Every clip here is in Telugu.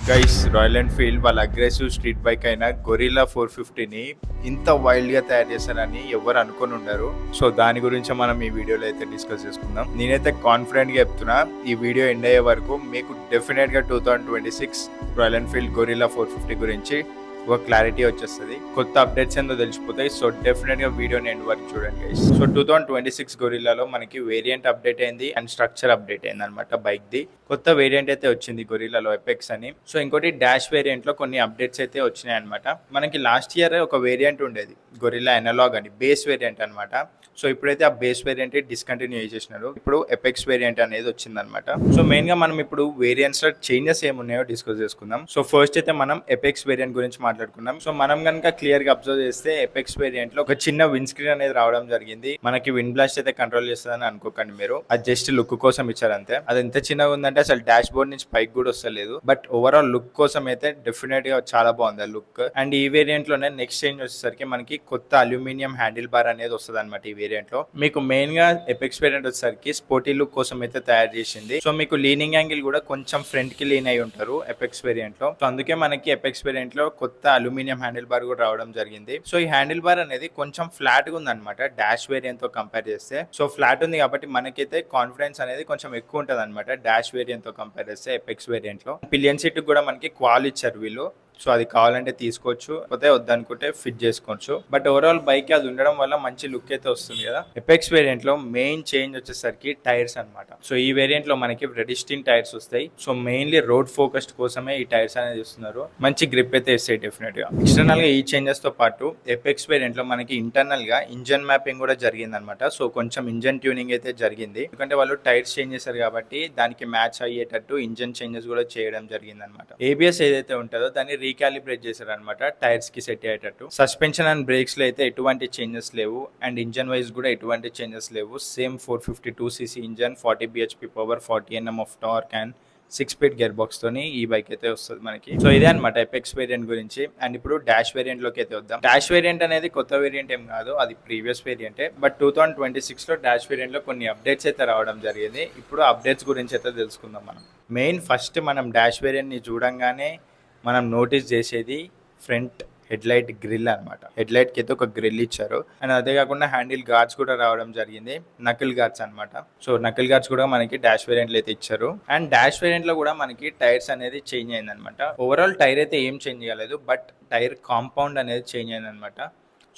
గైస్, రాయల్ ఎన్ఫీల్డ్ వాళ్ళ అగ్రెసివ్ స్ట్రీట్ బైక్ అయిన గొరిల్లా 450ని ఇంత వైల్డ్గా తయారు చేస్తారని ఎవరు అనుకొని ఉండరు. సో దాని గురించి మనం ఈ వీడియోలో అయితే డిస్కస్ చేసుకుందాం. నేనైతే కాన్ఫిడెంట్గా చెప్తున్నా, ఈ వీడియో ఎండ్ అయ్యే వరకు మీకు డెఫినెట్గా 2026 రాయల్ ఎన్ఫీల్డ్ గొరిల్లా 450 గురించి ఒక క్లారిటీ వచ్చేస్తుంది. కొత్త అప్డేట్స్ ఏందో తెలిసిపోతాయి. సో డెఫినెట్గా వీడియోని ఎండ్ వరకు చూడండి గైస్. సో 2026 గొరిల్లాలో మనకి వేరియంట్ అప్డేట్ అయింది అండ్ స్ట్రక్చర్ అప్డేట్ అయింది అనమాట. బైక్ది కొత్త వేరియంట్ అయితే వచ్చింది గొరిల్లాలో, ఎపెక్స్ అని. సో ఇంకోటి డాష్ వేరియంట్ లో కొన్ని అప్డేట్స్ అయితే వచ్చినాయి అనమాట. మనకి లాస్ట్ ఇయర్ ఒక వేరియంట్ ఉండేది గొరిల్లా ఎనలాగ్ అని, బేస్ వేరియంట్ అనమాట. సో ఇప్పుడైతే ఆ బేస్ వేరియంట్ డిస్కంటిన్యూ చేసేసినారు. ఇప్పుడు ఎపెక్స్ వేరియంట్ అనేది వచ్చిందనమాట. సో మెయిన్ గా మనం ఇప్పుడు వేరియంట్స్ లో చేంజెస్ ఏమున్నాయో డిస్కస్ చేసుకుందాం. సో ఫస్ట్ అయితే మనం ఎపెక్స్ వేరియంట్ గురించి మాట్లాడుకుందాం. సో మనం కనుక క్లియర్ గా అబ్జర్వ్ చేస్తే ఎపెక్స్ వేరియంట్ లో ఒక చిన్న విండ్ స్క్రీన్ అనేది రావడం జరిగింది. మనకి విండ్ బ్లాస్ట్ అయితే కంట్రోల్ చేస్తుందని అనుకోకండి మీరు, అది జస్ట్ లుక్ కోసం ఇచ్చారు అంతే. అది ఎంత చిన్నగా ఉందంటే అసలు డాష్ బోర్డ్ నుంచి పైకి కూడా వస్తలేదు. బట్ ఓవరాల్ లుక్ కోసం అయితే డెఫినెట్ గా చాలా బాగుంది ఆ లుక్. అండ్ ఈ వేరియంట్ లోనే నెక్స్ట్ చేంజ్ వచ్చేసరికి మనకి కొత్త అల్యూమినియం హ్యాండిల్ బార్ అనేది వస్తుంది అనమాట. ఈ వేరియంట్ లో మీకు మెయిన్ గా ఎపెక్స్ వేరియంట్ వచ్చేసరికి స్పోర్టీ లుక్ కోసం అయితే తయారు చేసింది. సో మీకు లీనింగ్ యాంగిల్ కూడా కొంచెం ఫ్రంట్ కి లీన్ అయి ఉంటారు ఎపెక్స్ వేరియంట్ లో. సో అందుకే మనకి ఎపెక్స్ వేరియంట్ లో కొత్త అల్యూమినియం హ్యాండిల్ బార్ కూడా రావడం జరిగింది. సో ఈ హ్యాండిల్ బార్ అనేది కొంచెం ఫ్లాట్ గా ఉంది అనమాట డాష్ వేరియంట్ తో కంపేర్ చేస్తే. సో ఫ్లాట్ ఉంది కాబట్టి మనకైతే కాన్ఫిడెన్స్ అనేది కొంచెం ఎక్కువ ఉంటుంది అనమాట డాష్ వేరియంట్ తో కంపేర్ చేస్తే ఎపెక్స్ వేరియంట్ లో. పిలియన్ సీట్ కూడా మనకి క్వాల్ ఇచ్చారు వీళ్ళు. సో అది కావాలంటే తీసుకోవచ్చు, పోతే వద్దనుకుంటే ఫిట్ చేసుకోవచ్చు. బట్ ఓవరాల్ బైక్ అది ఉండడం వల్ల మంచి లుక్ అయితే వస్తుంది కదా. ఎపెక్స్ వేరియంట్ లో మెయిన్ చేంజ్ వచ్చేసరికి టైర్స్ అనమాట. సో ఈ వేరియంట్ లో మనకి రెడిస్టిన్ టైర్స్ వస్తాయి. సో మెయిన్లీ రోడ్ ఫోకస్డ్ కోసమే ఈ టైర్స్ అనేది ఇస్తున్నారు. మంచి గ్రిప్ అయితే ఇస్తాయి డెఫినెట్ గా. ఎక్స్టర్నల్ గా ఈ చేంజెస్ తో పాటు ఎపెక్స్ వేరియంట్ లో మనకి ఇంటర్నల్ గా ఇంజన్ మ్యాపింగ్ కూడా జరిగింది అనమాట. సో కొంచెం ఇంజన్ ట్యూనింగ్ అయితే జరిగింది, ఎందుకంటే వాళ్ళు టైర్స్ చేంజ్ చేశారు కాబట్టి దానికి మ్యాచ్ అయ్యేటట్టు ఇంజన్ చేంజెస్ కూడా చేయడం జరిగింది అనమాట. ఏబిఎస్ ఏదైతే ఉంటుందో దాన్ని రీకాలిబ్రేట్ చేశారు అనమాట టైర్స్ కి సెట్ అయ్యేటట్టు. సస్పెన్షన్ అండ్ బ్రేక్స్ లో అయితే ఎటువంటి చేంజెస్ లేవు, అండ్ ఇంజన్ వైజ్ కూడా ఎటువంటి చేంజెస్ లేవు. Same 452cc engine, 40 bhp power, 40 Nm of torque and 6 speed gear box తోని ఈ బైక్ అయితే వస్తుంది మనకి. సో ఇదే అనమాట ఎపెక్స్ వేరియంట్ గురించి. అండ్ ఇప్పుడు డాష్ వేరియంట్ లోకి అయితే వద్దాం. డాష్ వేరియంట్ అనేది కొత్త వేరియంట్ ఏం కాదు, అది ప్రీవియస్ వేరియంటే. బట్ 2026 లో డాష్ వేరియంట్ లో కొన్ని అప్డేట్స్ అయితే రావడం జరిగింది. ఇప్పుడు అప్డేట్స్ గురించి అయితే తెలుసుకుందాం మనం. మెయిన్ ఫస్ట్ మనం డాష్ వేరియంట్ ని చూడంగానే మనం నోటీస్ చేసేది ఫ్రంట్ హెడ్ లైట్ గ్రిల్ అనమాట. హెడ్ లైట్ కి అయితే ఒక గ్రిల్ ఇచ్చారు. అండ్ అదే కాకుండా హ్యాండిల్ గార్డ్స్ కూడా రావడం జరిగింది, నకిల్ గార్డ్స్ అనమాట. సో నకిల్ గార్డ్స్ కూడా మనకి డాష్ వేరియంట్ లో అయితే ఇచ్చారు. అండ్ డాష్ వేరియంట్ లో కూడా మనకి టైర్స్ అనేది చేంజ్ అయింది అనమాట. ఓవరాల్ టైర్ అయితే ఏం చేంజ్ చేయలేదు, బట్ టైర్ కాంపౌండ్ అనేది చేంజ్ అయింది అనమాట.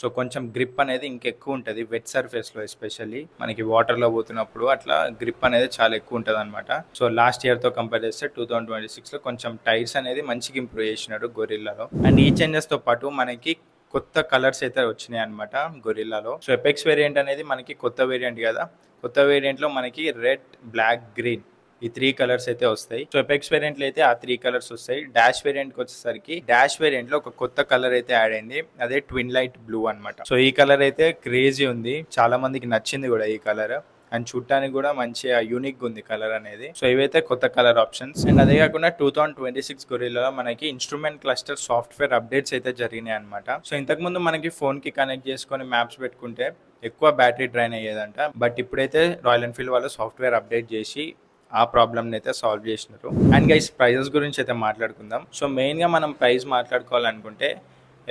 సో కొంచెం గ్రిప్ అనేది ఇంకెక్కువ ఉంటుంది వెట్ సర్ఫేస్ లో, ఎస్పెషల్లీ మనకి వాటర్ లో పోతున్నప్పుడు అట్లా గ్రిప్ అనేది చాలా ఎక్కువ ఉంటుంది అనమాట. సో లాస్ట్ ఇయర్ తో కంపేర్ చేస్తే 2026 లో కొంచెం టైర్స్ అనేది మంచిగా ఇంప్రూవ్ చేసినాడు గొరిల్లాలో. అండ్ ఈ చేంజెస్ తో పాటు మనకి కొత్త కలర్స్ అయితే వచ్చినాయి అనమాట గొరిల్లాలో. సో ఎపెక్స్ వేరియంట్ అనేది మనకి కొత్త వేరియంట్ కదా. కొత్త వేరియంట్ లో మనకి రెడ్, బ్లాక్, గ్రీన్ ఈ 3 కలర్స్ అయితే వస్తాయి. సో ఎపెక్స్ వేరియంట్ లో అయితే ఆ 3 కలర్స్ వస్తాయి. డాష్ వేరియంట్ కి వచ్చేసరికి డాష్ వేరియంట్ లో ఒక కొత్త కలర్ అయితే యాడ్ అయింది, అదే ట్విన్ లైట్ బ్లూ అనమాట. సో ఈ కలర్ అయితే క్రేజీ ఉంది, చాలా మందికి నచ్చింది కూడా ఈ కలర్. అండ్ చూడటానికి కూడా మంచిగా యూనిక్ ఉంది కలర్ అనేది. సో ఇవైతే కొత్త కలర్ ఆప్షన్స్. అండ్ అదే కాకుండా 2026 గొరిల్లాలో మనకి ఇన్స్ట్రుమెంట్ క్లస్టర్ సాఫ్ట్వేర్ అప్డేట్స్ అయితే జరిగినాయి అనమాట. సో ఇంతకు ముందు మనకి ఫోన్ కి కనెక్ట్ చేసుకొని మ్యాప్స్ పెట్టుకుంటే ఎక్కువ బ్యాటరీ డ్రైన్ అయ్యేదంట. బట్ ఇప్పుడైతే రాయల్ ఎన్ఫీల్డ్ వాళ్ళు సాఫ్ట్వేర్ అప్డేట్ చేసి ఆ ప్రాబ్లమ్ అయితే సాల్వ్ చేసినారు. అండ్ గైస్, ప్రైజెస్ గురించి అయితే మాట్లాడుకుందాం. సో మెయిన్ గా మనం ప్రైస్ మాట్లాడుకోవాలనుకుంటే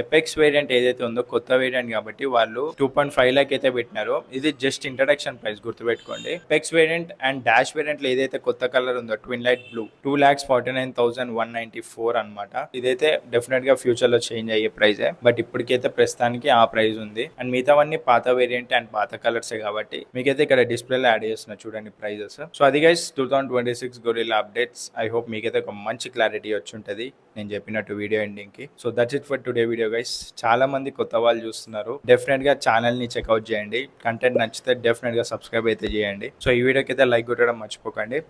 ఎపెక్స్ వేరియంట్ ఏదైతే ఉందో కొత్త వేరియంట్ కాబట్టి వాళ్ళు 2.5 lakh అయితే పెట్టినారు. ఇది జస్ట్ ఇంట్రడక్షన్ ప్రైస్, గుర్తుపెట్టుకోండి. Apex variant and dash variant లో ఏదైతే కొత్త కలర్ ఉందో ట్విన్ లైట్ బ్లూ 2,49,194 అనమాట. ఇదైతే డెఫినెట్ గా ఫ్యూచర్ లో చేంజ్ అయ్యే ప్రైజే, బట్ ఇప్పటికైతే ప్రస్తుతానికి ఆ ప్రైస్ ఉంది. అండ్ మిగతావన్నీ పాత వేరియంట్ అండ్ పాత కలర్సే కాబట్టి మీకైతే ఇక్కడ డిస్ప్లేలో యాడ్ చేస్తున్నా చూడండి ప్రైజెస్. సో అది guys 2026 gorilla updates. I hope మీకైతే ఒక మంచి క్లారిటీ వచ్చి ఉంటుంది నేను చెప్పినట్టు వీడియో ఎండింగ్ కి. So that's it for today video guys. చాలా మంది కొత్త వాళ్ళు చూస్తున్నారు, డెఫినెట్ గా ఛానల్ ని చెక్అవుట్ చేయండి. కంటెంట్ నచ్చితే డెఫినెట్ గా సబ్స్క్రైబ్ అయితే చేయండి. సో ఈ వీడియోకి అయితే లైక్ కొట్టడం మర్చిపోకండి.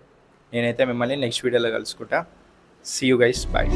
నేనైతే మిమ్మల్ని నెక్స్ట్ వీడియోలో కలుసుకుంటా. See you guys, bye.